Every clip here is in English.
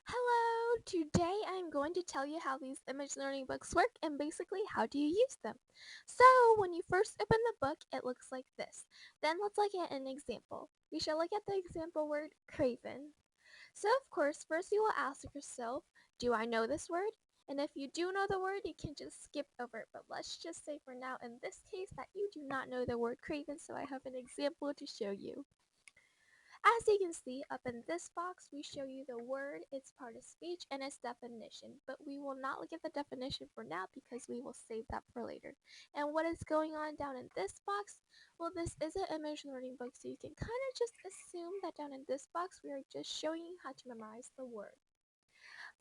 Hello! Today I'm going to tell you how these image learning books work and basically how do you use them. So when you first open the book, it looks like this. Then let's look at an example. We shall look at the example word craven. So of course, first you will ask yourself, do I know this word? And if you do know the word, you can just skip over it. But let's just say for now in this case that you do not know the word craven, so I have an example to show you. As you can see, up in this box, we show you the word, its part of speech, and its definition. But we will not look at the definition for now because we will save that for later. And what is going on down in this box? Well, this is an image learning book, so you can kind of just assume that down in this box, we are just showing you how to memorize the word.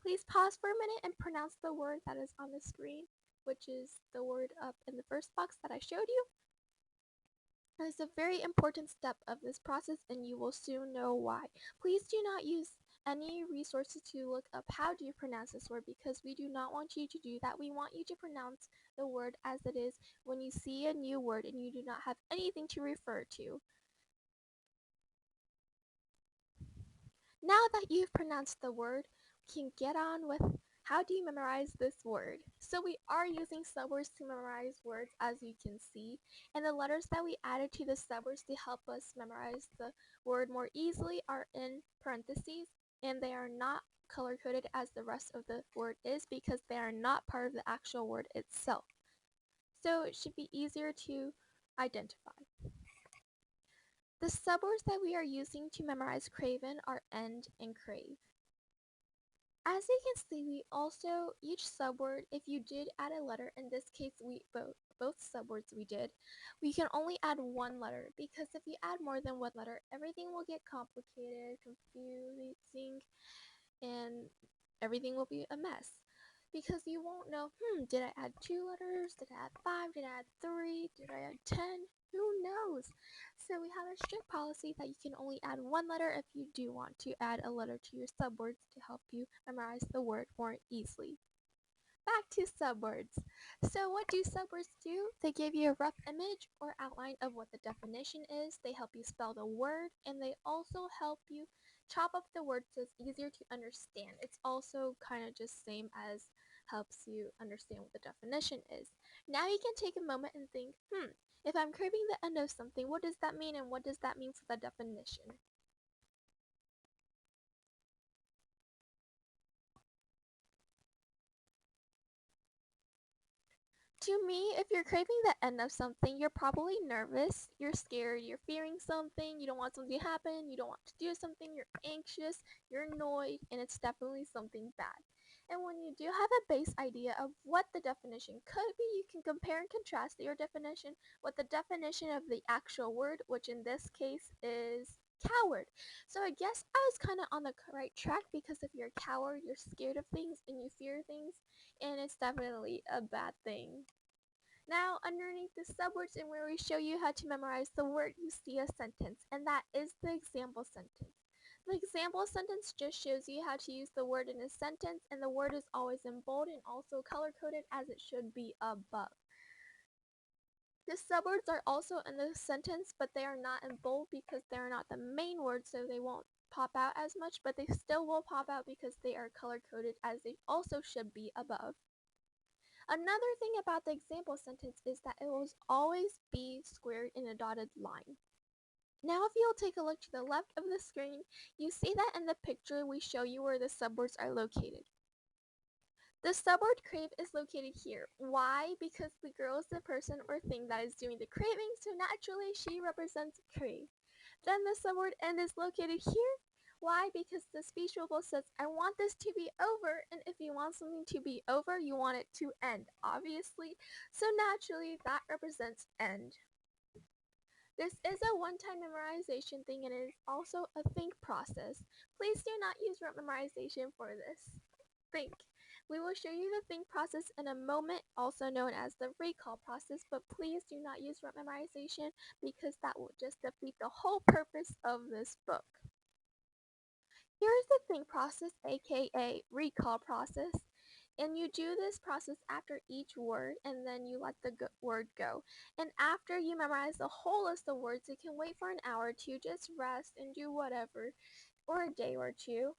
Please pause for a minute and pronounce the word that is on the screen, which is the word up in the first box that I showed you. It is a very important step of this process and you will soon know why. Please do not use any resources to look up how do you pronounce this word because we do not want you to do that. We want you to pronounce the word as it is when you see a new word and you do not have anything to refer to. Now that you've pronounced the word, we can get on with how do you memorize this word. So we are using subwords to memorize words as you can see, and the letters that we added to the subwords to help us memorize the word more easily are in parentheses, and they are not color-coded as the rest of the word is because they are not part of the actual word itself. So it should be easier to identify. The subwords that we are using to memorize craven are end and crave. As you can see, we also, each subword, if you did add a letter, in this case we both subwords we did, we can only add one letter because if you add more than one letter, everything will get complicated, confusing, and everything will be a mess. Because you won't know, did I add 2 letters? Did I add 5? Did I add 3? Did I add 10? Who knows? So we have a strict policy that you can only add one letter if you do want to add a letter to your subwords to help you memorize the word more easily. Back to subwords. So what do subwords do? They give you a rough image or outline of what the definition is. They help you spell the word, and they also help you chop up the word so it's easier to understand. It's also kind of just same as helps you understand what the definition is. Now you can take a moment and think, if I'm craving the end of something, what does that mean and what does that mean for the definition? To me, if you're craving the end of something, you're probably nervous, you're scared, you're fearing something, you don't want something to happen, you don't want to do something, you're anxious, you're annoyed, and it's definitely something bad. And when you do have a base idea of what the definition could be, you can compare and contrast your definition with the definition of the actual word, which in this case is coward. So I guess I was kind of on the right track because if you're a coward, you're scared of things and you fear things, and it's definitely a bad thing. Now, underneath the subwords and where we show you how to memorize the word, you see a sentence, and that is the example sentence. The example sentence just shows you how to use the word in a sentence, and the word is always in bold and also color-coded as it should be above. The subwords are also in the sentence, but they are not in bold because they are not the main word, so they won't pop out as much, but they still will pop out because they are color-coded as they also should be above. Another thing about the example sentence is that it will always be squared in a dotted line. Now if you'll take a look to the left of the screen, you see that in the picture we show you where the subwords are located. The subword crave is located here. Why? Because the girl is the person or thing that is doing the craving, so naturally she represents crave. Then the subword end is located here. Why? Because the speech bubble says, I want this to be over, and if you want something to be over, you want it to end, obviously. So naturally, that represents end. This is a one-time memorization thing and it is also a think process. Please do not use rote memorization for this. Think. We will show you the think process in a moment, also known as the recall process, but please do not use rote memorization because that will just defeat the whole purpose of this book. Here is the think process, aka recall process. And you do this process after each word and then you let the word go. And after you memorize the whole list of words, you can wait for an hour to just rest and do whatever, or a day or two.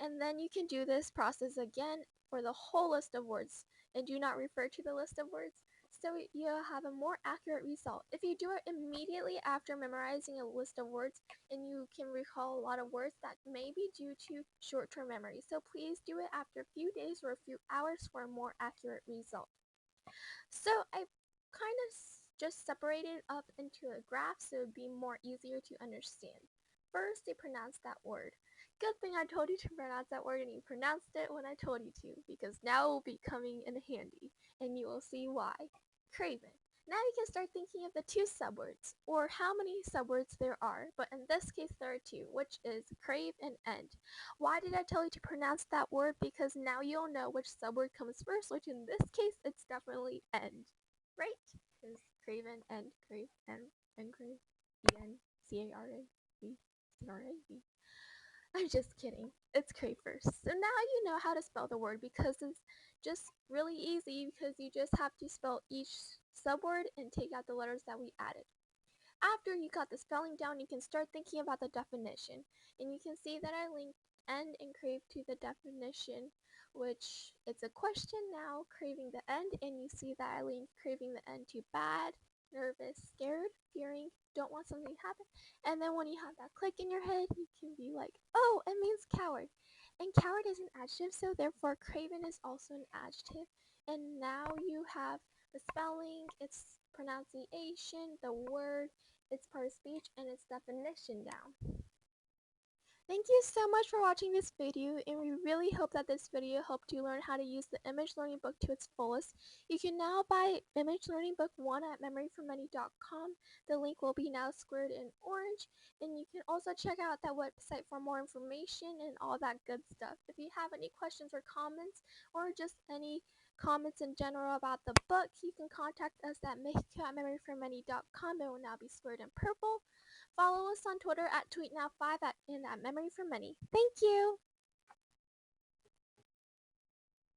And then you can do this process again for the whole list of words and do not refer to the list of words so you have a more accurate result. If you do it immediately after memorizing a list of words and you can recall a lot of words, that may be due to short-term memory. So please do it after a few days or a few hours for a more accurate result. So I kind of just separated up into a graph so it would be more easier to understand. First, they pronounced that word. Good thing I told you to pronounce that word and you pronounced it when I told you to, because now it will be coming in handy and you will see why. Craven. Now you can start thinking of the two subwords, or how many subwords there are, but in this case there are two, which is crave and end. Why did I tell you to pronounce that word? Because now you'll know which subword comes first, which in this case, it's definitely end. Right? Because craven, end, crave, and crave, E-N, C-A-R-A-V, C-R-A-V. I'm just kidding. It's crave first. So now you know how to spell the word because it's just really easy because you just have to spell each subword and take out the letters that we added. After you got the spelling down, you can start thinking about the definition. And you can see that I linked end and crave to the definition, which it's a question now, craving the end, and you see that I linked craving the end to bad, nervous, scared, fearing, don't want something to happen. And then when you have that click in your head, you can be like, oh, it means coward. And coward is an adjective, so therefore craven is also an adjective. And now you have the spelling, its pronunciation, the word, its part of speech, and its definition down. Thank you so much for watching this video, and we really hope that this video helped you learn how to use the Image Learning Book to its fullest. You can now buy Image Learning Book 1 at memoryformoney.com. The link will be now squared in orange, and you can also check out that website for more information and all that good stuff. If you have any questions or comments, or just any comments in general about the book, you can contact us at mexico@memoryformoney.com. It will now be squared in purple. Follow us on Twitter at tweetnow5 and at memoryformoney. Thank you!